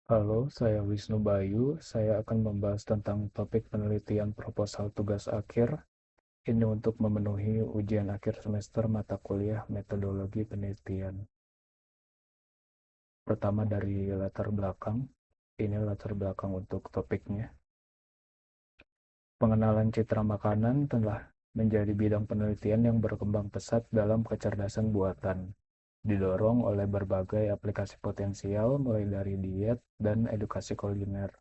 Halo, saya Wisnu Bayu. Saya akan membahas tentang topik penelitian proposal tugas akhir. Ini untuk memenuhi ujian akhir semester mata kuliah metodologi penelitian. Pertama dari latar belakang. Ini latar belakang untuk topiknya. Pengenalan citra makanan telah menjadi bidang penelitian yang berkembang pesat dalam kecerdasan buatan, didorong oleh berbagai aplikasi potensial mulai dari diet dan edukasi kuliner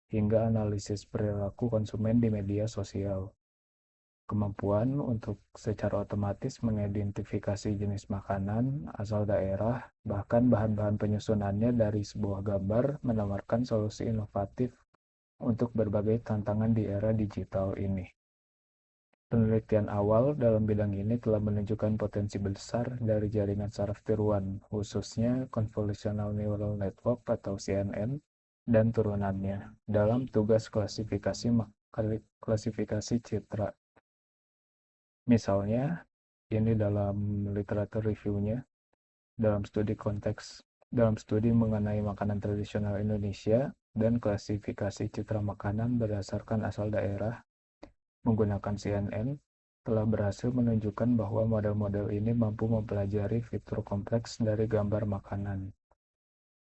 hingga analisis perilaku konsumen di media sosial. Kemampuan untuk secara otomatis mengidentifikasi jenis makanan asal daerah, bahkan bahan-bahan penyusunannya dari sebuah gambar menawarkan solusi inovatif untuk berbagai tantangan di era digital ini. Penelitian awal dalam bidang ini telah menunjukkan potensi besar dari jaringan saraf tiruan, khususnya Convolutional Neural Network atau CNN, dan turunannya, dalam tugas klasifikasi citra. Misalnya, ini dalam literatur reviewnya, dalam studi mengenai makanan tradisional Indonesia dan klasifikasi citra makanan berdasarkan asal daerah menggunakan CNN, telah berhasil menunjukkan bahwa model-model ini mampu mempelajari fitur kompleks dari gambar makanan.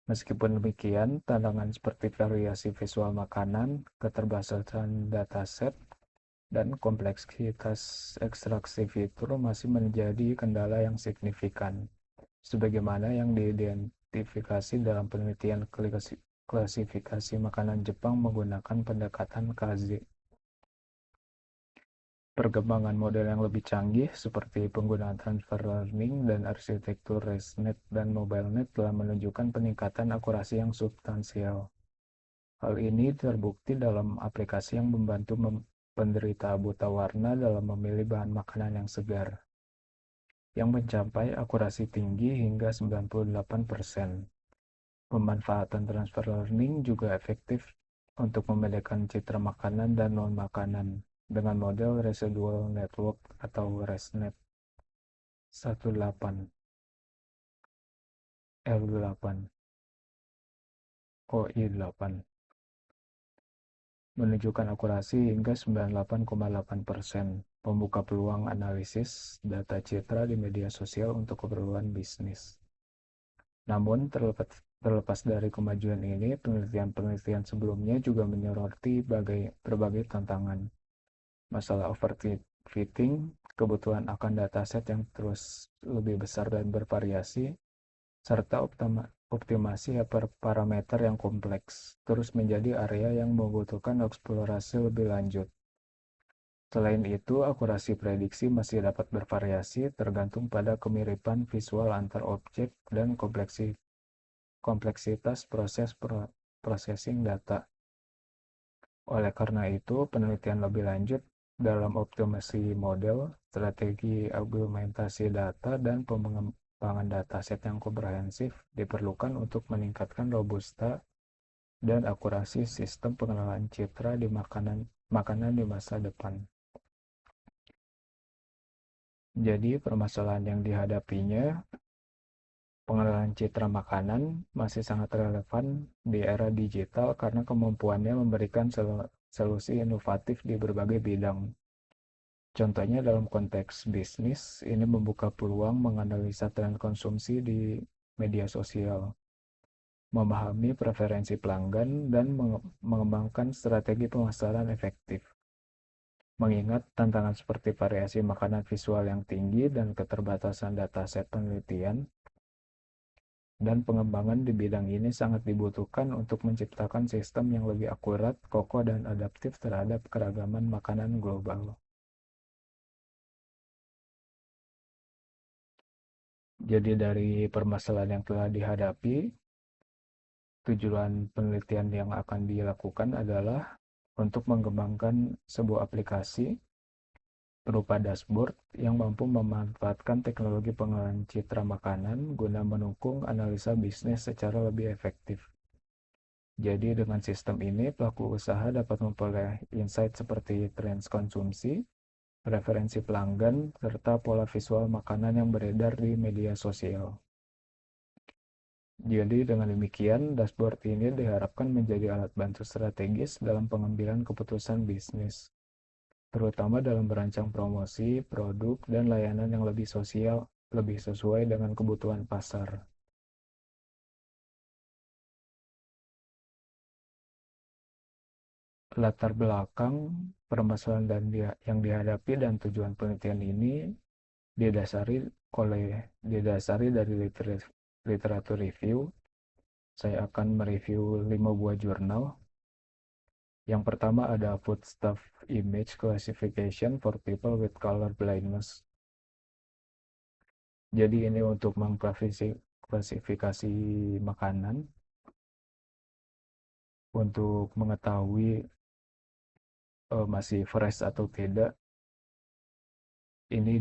Meskipun demikian, tantangan seperti variasi visual makanan, keterbatasan dataset, dan kompleksitas ekstraksi fitur masih menjadi kendala yang signifikan, sebagaimana yang diidentifikasi dalam penelitian klasifikasi makanan Jepang menggunakan pendekatan KZ. Perkembangan model yang lebih canggih seperti penggunaan transfer learning dan arsitektur ResNet dan MobileNet telah menunjukkan peningkatan akurasi yang substansial. Hal ini terbukti dalam aplikasi yang membantu penderita buta warna dalam memilih bahan makanan yang segar, yang mencapai akurasi tinggi hingga 98%. Pemanfaatan transfer learning juga efektif untuk membedakan citra makanan dan non-makanan dengan model Residual Network atau ResNet 18, L8, OI8, menunjukkan akurasi hingga 98,8%, membuka peluang analisis data citra di media sosial untuk keperluan bisnis. Namun, terlepas dari kemajuan ini, penelitian-penelitian sebelumnya juga menyoroti berbagai tantangan. Masalah overfitting, kebutuhan akan dataset yang terus lebih besar dan bervariasi, serta optimasi parameter yang kompleks, terus menjadi area yang membutuhkan eksplorasi lebih lanjut. Selain itu, akurasi prediksi masih dapat bervariasi tergantung pada kemiripan visual antar objek dan kompleksitas proses processing data. Oleh karena itu, penelitian lebih lanjut dalam optimasi model, strategi argumentasi data, dan pengembangan dataset yang komprehensif diperlukan untuk meningkatkan robusta dan akurasi sistem pengenalan citra di makanan di masa depan. Jadi, permasalahan yang dihadapinya, pengenalan citra makanan masih sangat relevan di era digital karena kemampuannya memberikan solusi inovatif di berbagai bidang. Contohnya dalam konteks bisnis, ini membuka peluang menganalisa tren konsumsi di media sosial, memahami preferensi pelanggan, dan mengembangkan strategi pemasaran efektif. Mengingat tantangan seperti variasi makanan visual yang tinggi dan keterbatasan dataset penelitian, dan pengembangan di bidang ini sangat dibutuhkan untuk menciptakan sistem yang lebih akurat, kokoh, dan adaptif terhadap keragaman makanan global. Jadi dari permasalahan yang telah dihadapi, tujuan penelitian yang akan dilakukan adalah untuk mengembangkan sebuah aplikasi berupa dashboard yang mampu memanfaatkan teknologi pengolahan citra makanan guna mendukung analisa bisnis secara lebih efektif. Jadi dengan sistem ini, pelaku usaha dapat memperoleh insight seperti tren konsumsi, preferensi pelanggan, serta pola visual makanan yang beredar di media sosial. Jadi dengan demikian, dashboard ini diharapkan menjadi alat bantu strategis dalam pengambilan keputusan bisnis, terutama dalam merancang promosi, produk, dan layanan yang lebih sosial, lebih sesuai dengan kebutuhan pasar. Latar belakang permasalahan yang dihadapi dan tujuan penelitian ini didasari didasari dari literatur review. Saya akan mereview 5 buah jurnal. Yang pertama ada Foodstuff Image Classification for People with Color Blindness. Jadi ini untuk mengklasifikasi makanan untuk mengetahui masih fresh atau tidak. Ini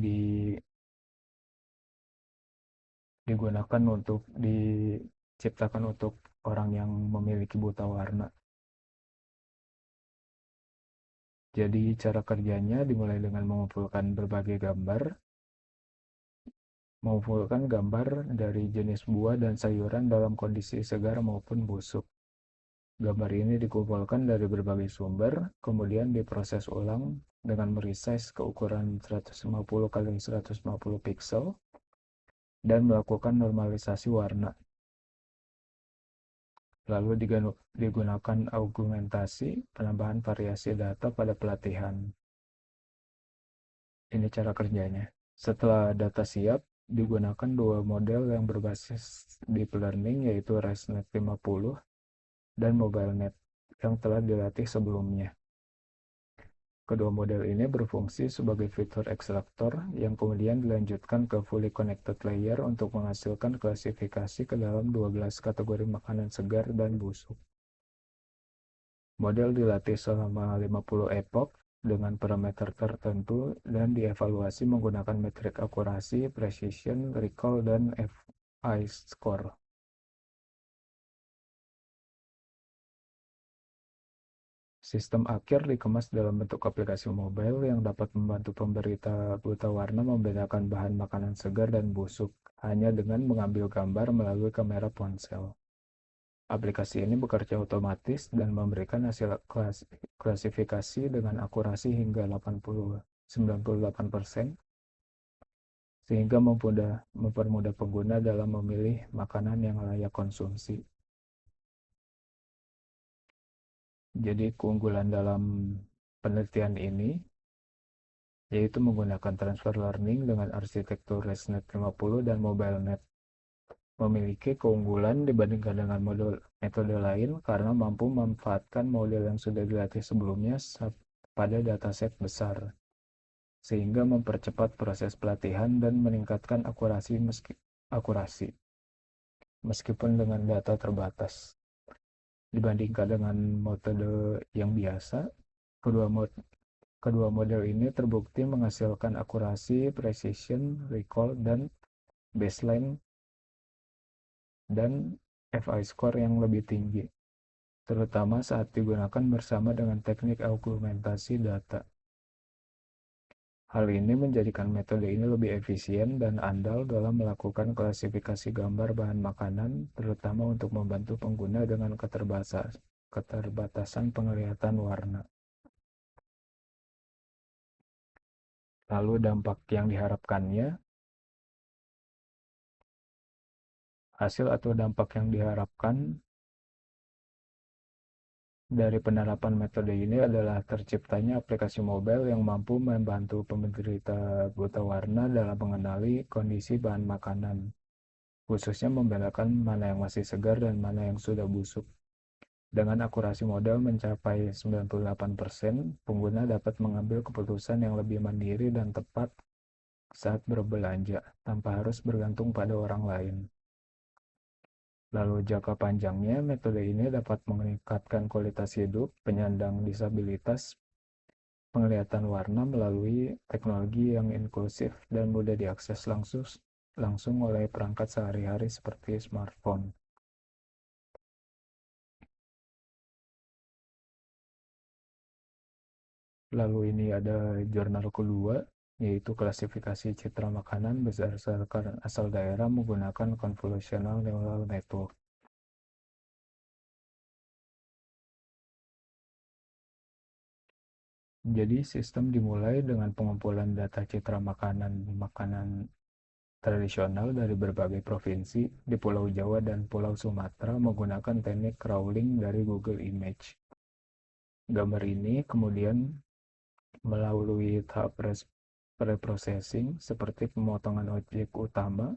digunakan untuk diciptakan untuk orang yang memiliki buta warna. Jadi cara kerjanya dimulai dengan mengumpulkan gambar dari jenis buah dan sayuran dalam kondisi segar maupun busuk. Gambar ini dikumpulkan dari berbagai sumber, kemudian diproses ulang dengan meresize ke ukuran 150 kali 150 pixel dan melakukan normalisasi warna. Lalu digunakan augmentasi, penambahan variasi data pada pelatihan. Ini cara kerjanya. Setelah data siap, digunakan dua model yang berbasis deep learning yaitu ResNet 50 dan MobileNet yang telah dilatih sebelumnya. Kedua model ini berfungsi sebagai fitur ekstraktor yang kemudian dilanjutkan ke fully connected layer untuk menghasilkan klasifikasi ke dalam 12 kategori makanan segar dan busuk. Model dilatih selama 50 epoch dengan parameter tertentu dan dievaluasi menggunakan metrik akurasi, precision, recall, dan FI score. Sistem akhir dikemas dalam bentuk aplikasi mobile yang dapat membantu pemberita buta warna membedakan bahan makanan segar dan busuk hanya dengan mengambil gambar melalui kamera ponsel. Aplikasi ini bekerja otomatis dan memberikan hasil klasifikasi dengan akurasi hingga 98% sehingga mempermudah pengguna dalam memilih makanan yang layak konsumsi. Jadi keunggulan dalam penelitian ini yaitu menggunakan transfer learning dengan arsitektur ResNet 50 dan MobileNet. Memiliki keunggulan dibandingkan dengan metode lain karena mampu memanfaatkan model yang sudah dilatih sebelumnya pada dataset besar, sehingga mempercepat proses pelatihan dan meningkatkan akurasi meskipun dengan data terbatas. Dibandingkan dengan metode yang biasa, kedua model ini terbukti menghasilkan akurasi, precision, recall, dan baseline dan FI score yang lebih tinggi, terutama saat digunakan bersama dengan teknik augmentasi data. Hal ini menjadikan metode ini lebih efisien dan andal dalam melakukan klasifikasi gambar bahan makanan, terutama untuk membantu pengguna dengan keterbatasan penglihatan warna. Lalu dampak yang diharapkannya, hasil atau dampak yang diharapkan dari penerapan metode ini adalah terciptanya aplikasi mobile yang mampu membantu penderita buta warna dalam mengenali kondisi bahan makanan, khususnya membedakan mana yang masih segar dan mana yang sudah busuk. Dengan akurasi model mencapai 98%, pengguna dapat mengambil keputusan yang lebih mandiri dan tepat saat berbelanja, tanpa harus bergantung pada orang lain. Lalu jangka panjangnya, metode ini dapat meningkatkan kualitas hidup penyandang disabilitas penglihatan warna melalui teknologi yang inklusif dan mudah diakses langsung oleh perangkat sehari-hari seperti smartphone. Lalu ini ada jurnal kedua, yaitu klasifikasi citra makanan berdasarkan asal daerah menggunakan convolutional neural network. Jadi sistem dimulai dengan pengumpulan data citra makanan tradisional dari berbagai provinsi di Pulau Jawa dan Pulau Sumatera menggunakan teknik crawling dari Google Image. Gambar ini kemudian melalui tahap preprocessing seperti pemotongan objek utama,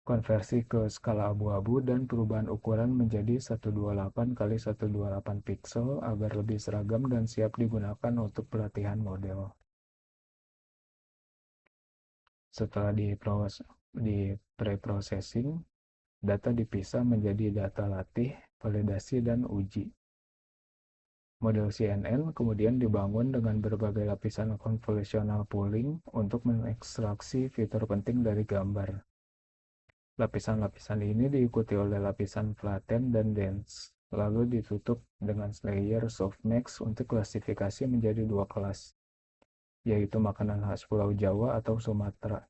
konversi ke skala abu-abu, dan perubahan ukuran menjadi 128 kali 128 pixel agar lebih seragam dan siap digunakan untuk pelatihan model. Setelah di pre-processing, data dipisah menjadi data latih, validasi, dan uji. Model CNN kemudian dibangun dengan berbagai lapisan convolutional pooling untuk mengekstraksi fitur penting dari gambar. Lapisan-lapisan ini diikuti oleh lapisan flatten dan dense, lalu ditutup dengan layer softmax untuk klasifikasi menjadi dua kelas, yaitu makanan khas Pulau Jawa atau Sumatera.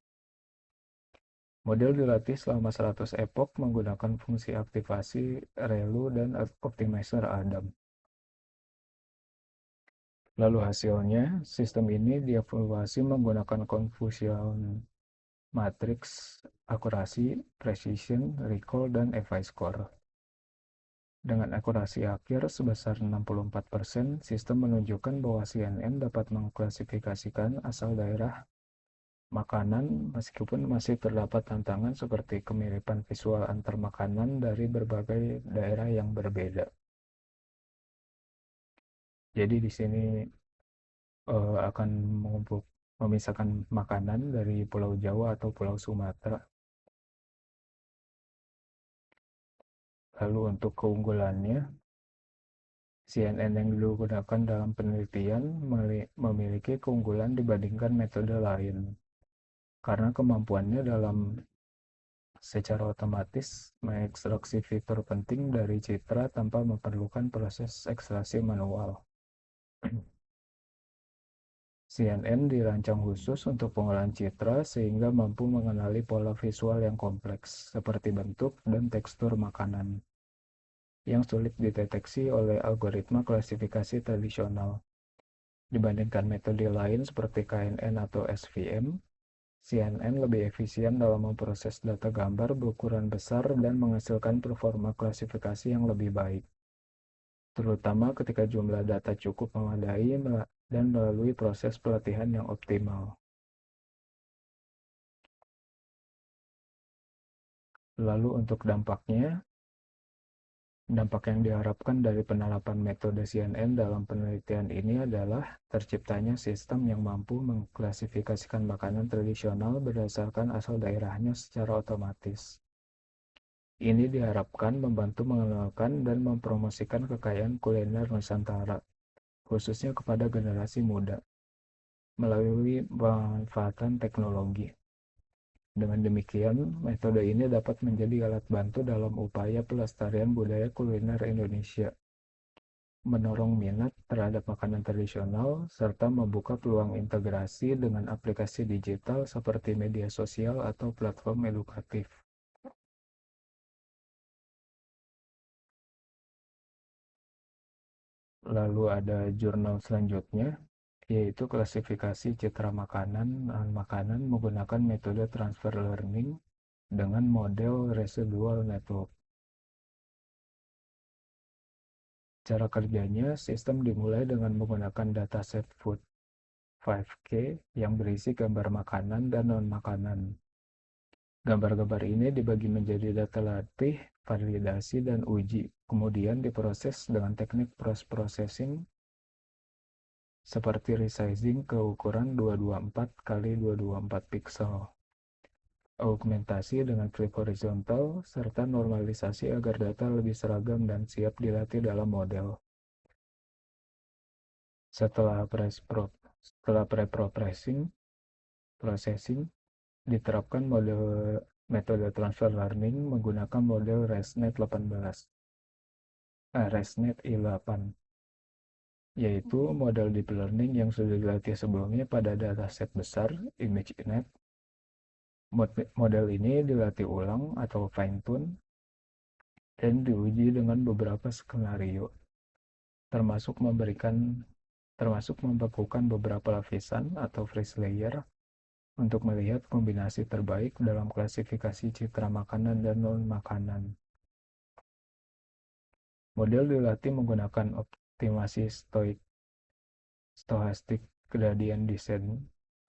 Model dilatih selama 100 epoch menggunakan fungsi aktivasi ReLU dan optimizer Adam. Lalu hasilnya, sistem ini dievaluasi menggunakan confusion matrix, akurasi, precision, recall, dan FI score. Dengan akurasi akhir sebesar 64%, sistem menunjukkan bahwa CNN dapat mengklasifikasikan asal daerah makanan meskipun masih terdapat tantangan seperti kemiripan visual antar makanan dari berbagai daerah yang berbeda. Jadi di sini akan memisahkan makanan dari Pulau Jawa atau Pulau Sumatera. Lalu untuk keunggulannya, CNN yang digunakan dalam penelitian memiliki keunggulan dibandingkan metode lain, karena kemampuannya dalam secara otomatis mengekstraksi fitur penting dari citra tanpa memerlukan proses ekstraksi manual. CNN dirancang khusus untuk pengolahan citra sehingga mampu mengenali pola visual yang kompleks, seperti bentuk dan tekstur makanan, yang sulit dideteksi oleh algoritma klasifikasi tradisional. Dibandingkan metode lain seperti KNN atau SVM, CNN lebih efisien dalam memproses data gambar berukuran besar dan menghasilkan performa klasifikasi yang lebih baik, terutama ketika jumlah data cukup memadai dan melalui proses pelatihan yang optimal. Lalu untuk dampak yang diharapkan dari penerapan metode CNN dalam penelitian ini adalah terciptanya sistem yang mampu mengklasifikasikan makanan tradisional berdasarkan asal daerahnya secara otomatis. Ini diharapkan membantu mengenalkan dan mempromosikan kekayaan kuliner Nusantara, khususnya kepada generasi muda, melalui pemanfaatan teknologi. Dengan demikian, metode ini dapat menjadi alat bantu dalam upaya pelestarian budaya kuliner Indonesia, mendorong minat terhadap makanan tradisional, serta membuka peluang integrasi dengan aplikasi digital seperti media sosial atau platform edukatif. Lalu ada jurnal selanjutnya, yaitu klasifikasi citra makanan menggunakan metode transfer learning dengan model residual network. Cara kerjanya, sistem dimulai dengan menggunakan dataset Food 5K yang berisi gambar makanan dan non-makanan. Gambar-gambar ini dibagi menjadi data latih, validasi, dan uji, kemudian diproses dengan teknik post-processing seperti resizing ke ukuran 224 kali 224 pixel, augmentasi dengan flip horizontal, serta normalisasi agar data lebih seragam dan siap dilatih dalam model. Setelah pre-processing, diterapkan metode transfer learning menggunakan model ResNet 18. ResNet I8 yaitu model deep learning yang sudah dilatih sebelumnya pada dataset besar ImageNet. Model ini dilatih ulang atau fine-tune dan diuji dengan beberapa skenario, termasuk membekukan beberapa lapisan atau freeze layer untuk melihat kombinasi terbaik dalam klasifikasi citra makanan dan non-makanan. Model dilatih menggunakan optimasi Stochastic Gradient Descent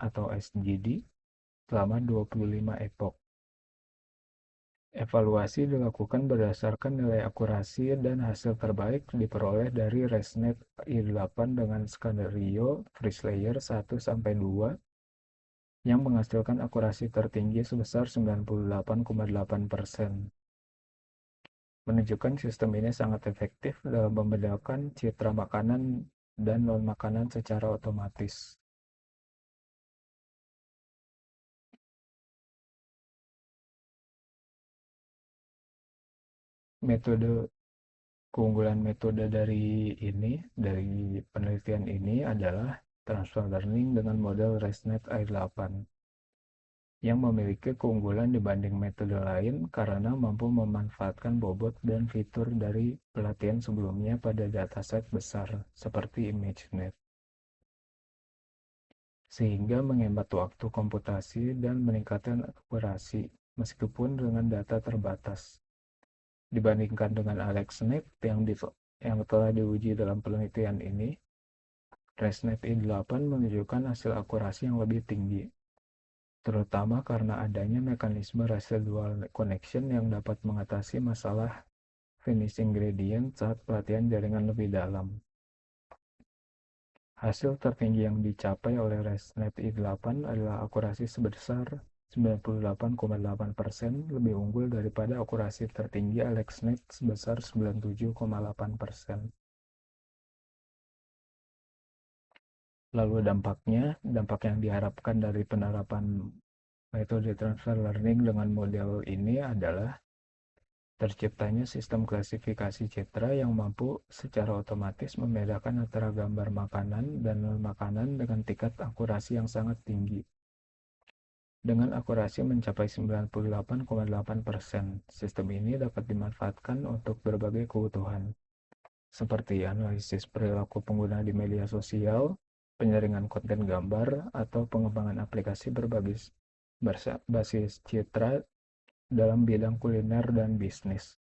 atau SGD selama 25 epoch. Evaluasi dilakukan berdasarkan nilai akurasi dan hasil terbaik diperoleh dari ResNet i8 dengan skenario freeze layer 1-2 yang menghasilkan akurasi tertinggi sebesar 98,8%. Menunjukkan sistem ini sangat efektif dalam membedakan citra makanan dan non-makanan secara otomatis. Keunggulan metode dari penelitian ini adalah transfer learning dengan model ResNet i8 yang memiliki keunggulan dibanding metode lain karena mampu memanfaatkan bobot dan fitur dari pelatihan sebelumnya pada dataset besar seperti ImageNet, sehingga menghemat waktu komputasi dan meningkatkan akurasi meskipun dengan data terbatas. Dibandingkan dengan AlexNet yang telah diuji dalam penelitian ini, ResNet i8 menunjukkan hasil akurasi yang lebih tinggi, terutama karena adanya mekanisme residual connection yang dapat mengatasi masalah vanishing gradient saat pelatihan jaringan lebih dalam. Hasil tertinggi yang dicapai oleh ResNet i8 adalah akurasi sebesar 98,8%, lebih unggul daripada akurasi tertinggi AlexNet sebesar 97,8%. Lalu dampak yang diharapkan dari penerapan metode transfer learning dengan model ini adalah terciptanya sistem klasifikasi citra yang mampu secara otomatis membedakan antara gambar makanan dan non-makanan dengan tingkat akurasi yang sangat tinggi. Dengan akurasi mencapai 98,8%, sistem ini dapat dimanfaatkan untuk berbagai kebutuhan, seperti analisis perilaku pengguna di media sosial, penyaringan konten gambar, atau pengembangan aplikasi berbasis citra dalam bidang kuliner dan bisnis.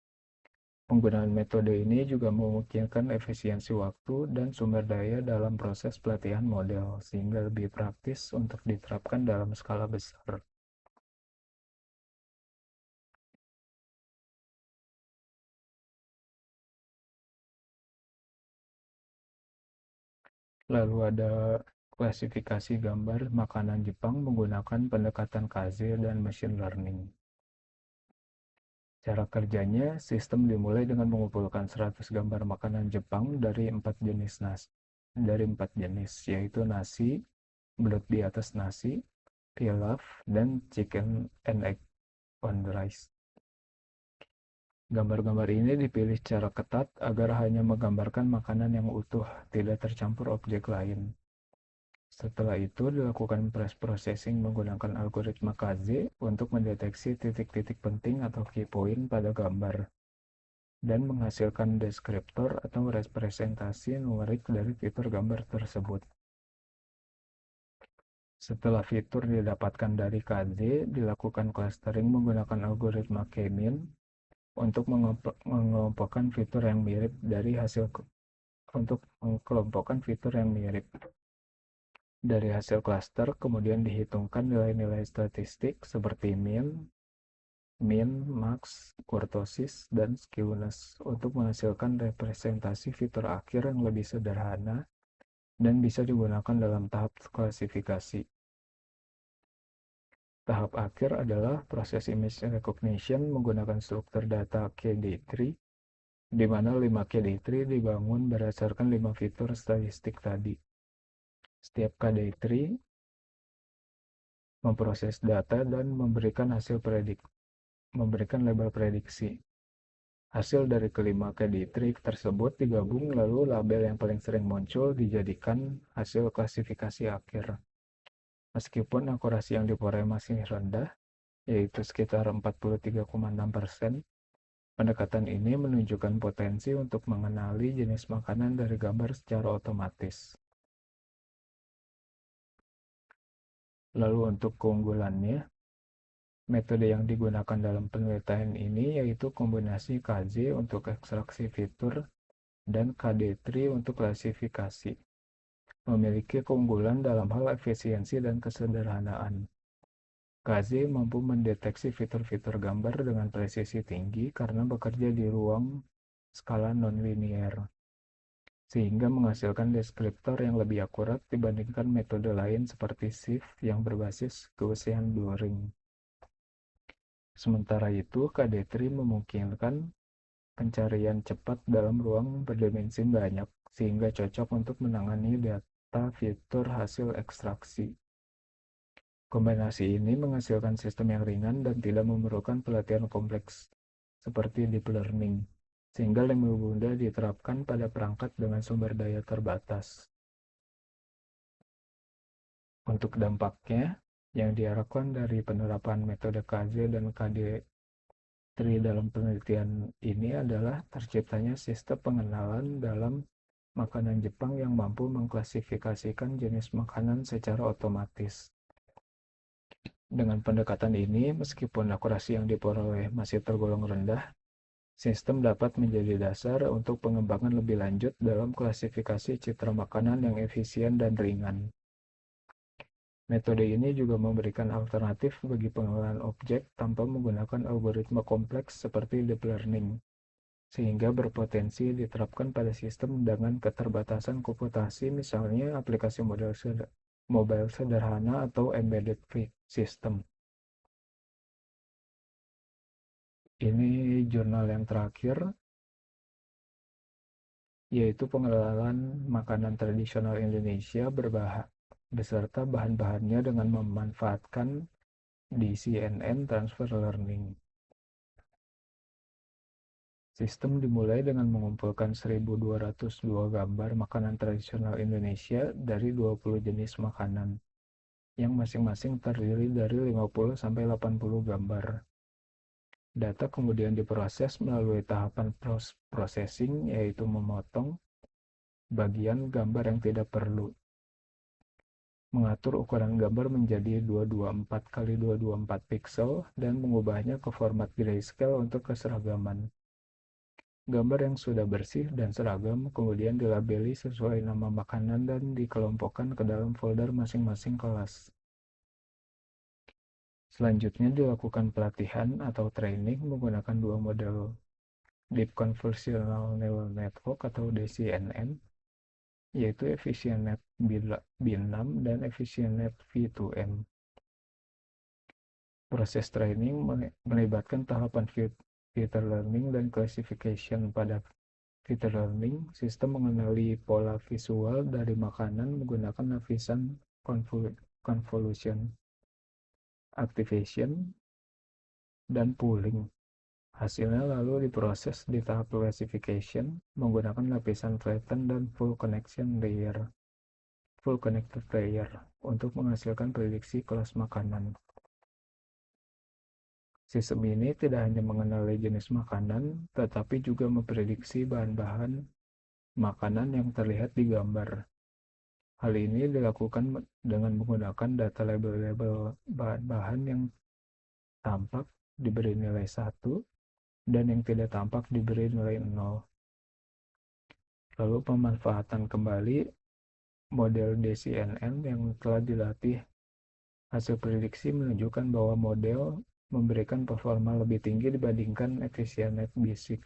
Penggunaan metode ini juga memungkinkan efisiensi waktu dan sumber daya dalam proses pelatihan model, sehingga lebih praktis untuk diterapkan dalam skala besar. Lalu ada klasifikasi gambar makanan Jepang menggunakan pendekatan Kaze dan machine learning. Cara kerjanya, sistem dimulai dengan mengumpulkan 100 gambar makanan Jepang dari 4 jenis, yaitu nasi, belut di atas nasi, pilaf, dan chicken and egg on rice. Gambar-gambar ini dipilih secara ketat agar hanya menggambarkan makanan yang utuh, tidak tercampur objek lain. Setelah itu dilakukan processing menggunakan algoritma Kaze untuk mendeteksi titik-titik penting atau key point pada gambar dan menghasilkan deskriptor atau representasi numerik dari fitur gambar tersebut. Setelah fitur didapatkan dari Kaze, dilakukan clustering menggunakan algoritma K-mean untuk mengelompokkan fitur yang mirip dari hasil cluster, kemudian dihitungkan nilai-nilai statistik seperti min, max, kurtosis, dan skewness untuk menghasilkan representasi fitur akhir yang lebih sederhana dan bisa digunakan dalam tahap klasifikasi. Tahap akhir adalah proses image recognition menggunakan struktur data KD3, di mana 5 KD3 dibangun berdasarkan 5 fitur statistik tadi. Setiap KD3 memproses data dan memberikan label prediksi. Hasil dari kelima KD-trik tersebut digabung lalu label yang paling sering muncul dijadikan hasil klasifikasi akhir. Meskipun akurasi yang diperoleh masih rendah, yaitu sekitar 43,6%, pendekatan ini menunjukkan potensi untuk mengenali jenis makanan dari gambar secara otomatis. Lalu untuk keunggulannya, metode yang digunakan dalam penelitian ini yaitu kombinasi KZ untuk ekstraksi fitur dan KD-tree untuk klasifikasi. Memiliki keunggulan dalam hal efisiensi dan kesederhanaan. KZ mampu mendeteksi fitur-fitur gambar dengan presisi tinggi karena bekerja di ruang skala nonlinier, sehingga menghasilkan deskriptor yang lebih akurat dibandingkan metode lain seperti SIF yang berbasis Gaussian blurring. Sementara itu, KD-tree memungkinkan pencarian cepat dalam ruang berdimensi banyak, sehingga cocok untuk menangani data fitur hasil ekstraksi. Kombinasi ini menghasilkan sistem yang ringan dan tidak memerlukan pelatihan kompleks seperti deep learning, sehingga lebih mudah diterapkan pada perangkat dengan sumber daya terbatas. Untuk dampaknya, yang diharapkan dari penerapan metode KZ dan KD-tree dalam penelitian ini adalah terciptanya sistem pengenalan dalam makanan Jepang yang mampu mengklasifikasikan jenis makanan secara otomatis. Dengan pendekatan ini, meskipun akurasi yang diperoleh masih tergolong rendah, sistem dapat menjadi dasar untuk pengembangan lebih lanjut dalam klasifikasi citra makanan yang efisien dan ringan. Metode ini juga memberikan alternatif bagi pengenalan objek tanpa menggunakan algoritma kompleks seperti deep learning, sehingga berpotensi diterapkan pada sistem dengan keterbatasan komputasi, misalnya aplikasi mobile sederhana atau embedded system. Ini jurnal yang terakhir, yaitu pengenalan makanan tradisional Indonesia beserta bahan-bahannya dengan memanfaatkan DCNN Transfer Learning. Sistem dimulai dengan mengumpulkan 1.202 gambar makanan tradisional Indonesia dari 20 jenis makanan, yang masing-masing terdiri dari 50-80 gambar. Data kemudian diproses melalui tahapan processing, yaitu memotong bagian gambar yang tidak perlu, mengatur ukuran gambar menjadi 224x224 pixel, dan mengubahnya ke format grayscale untuk keseragaman. Gambar yang sudah bersih dan seragam kemudian dilabeli sesuai nama makanan dan dikelompokkan ke dalam folder masing-masing kelas. Selanjutnya dilakukan pelatihan atau training menggunakan dua model Deep Convolutional Neural Network atau DCNN, yaitu EfficientNet B6 dan EfficientNet V2M. Proses training melibatkan tahapan filter learning dan classification. Pada filter learning, sistem mengenali pola visual dari makanan menggunakan lapisan convolution, activation, dan pooling. Hasilnya lalu diproses di tahap classification menggunakan lapisan flatten dan full connected layer untuk menghasilkan prediksi kelas makanan. Sistem ini tidak hanya mengenali jenis makanan, tetapi juga memprediksi bahan-bahan makanan yang terlihat di gambar. Hal ini dilakukan dengan menggunakan data label-label bahan-bahan yang tampak diberi nilai 1 dan yang tidak tampak diberi nilai 0. Lalu pemanfaatan kembali model DCNN yang telah dilatih. Hasil prediksi menunjukkan bahwa model memberikan performa lebih tinggi dibandingkan EfficientNet B6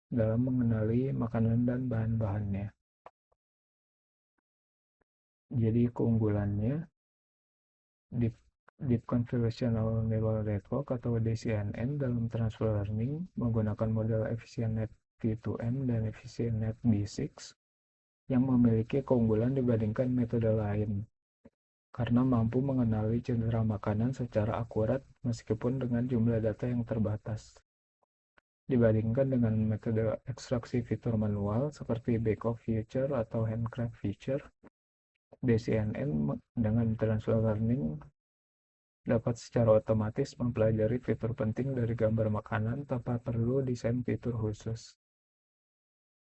dalam mengenali makanan dan bahan-bahannya. Jadi keunggulannya, Deep Convolutional Neural Network atau DCNN dalam transfer learning menggunakan model EfficientNet V2M dan EfficientNet B6 yang memiliki keunggulan dibandingkan metode lain, karena mampu mengenali citra makanan secara akurat meskipun dengan jumlah data yang terbatas. dibandingkan dengan metode ekstraksi fitur manual seperti back of feature atau handcraft feature. DCNN dengan transfer learning dapat secara otomatis mempelajari fitur penting dari gambar makanan tanpa perlu desain fitur khusus.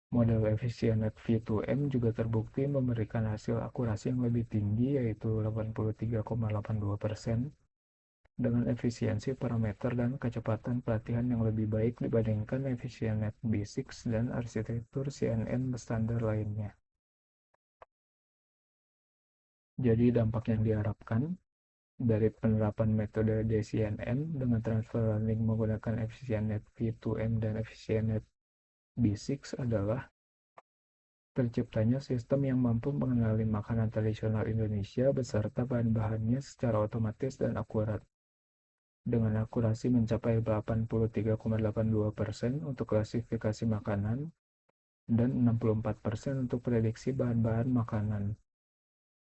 Model Efficient V2M juga terbukti memberikan hasil akurasi yang lebih tinggi, yaitu 83,82%, dengan efisiensi parameter dan kecepatan pelatihan yang lebih baik dibandingkan Efficient B6 dan arsitektur CNN standar lainnya. Jadi dampak yang diharapkan dari penerapan metode DCNN dengan transfer learning menggunakan Efficient V2M dan Efficient B6 adalah terciptanya sistem yang mampu mengenali makanan tradisional Indonesia beserta bahan-bahannya secara otomatis dan akurat, dengan akurasi mencapai 83,82% untuk klasifikasi makanan dan 64% untuk prediksi bahan-bahan makanan.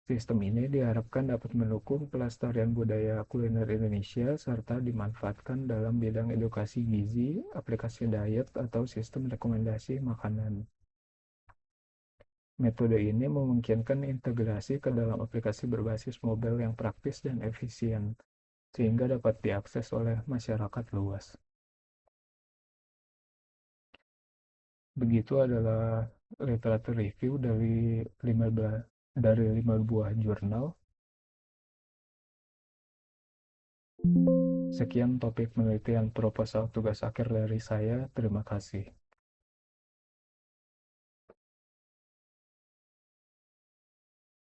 Sistem ini diharapkan dapat mendukung pelestarian budaya kuliner Indonesia serta dimanfaatkan dalam bidang edukasi gizi, aplikasi diet, atau sistem rekomendasi makanan. Metode ini memungkinkan integrasi ke dalam aplikasi berbasis mobile yang praktis dan efisien, sehingga dapat diakses oleh masyarakat luas. Begitu adalah literatur review dari 5 buah jurnal. Sekian topik penelitian proposal tugas akhir dari saya. Terima kasih.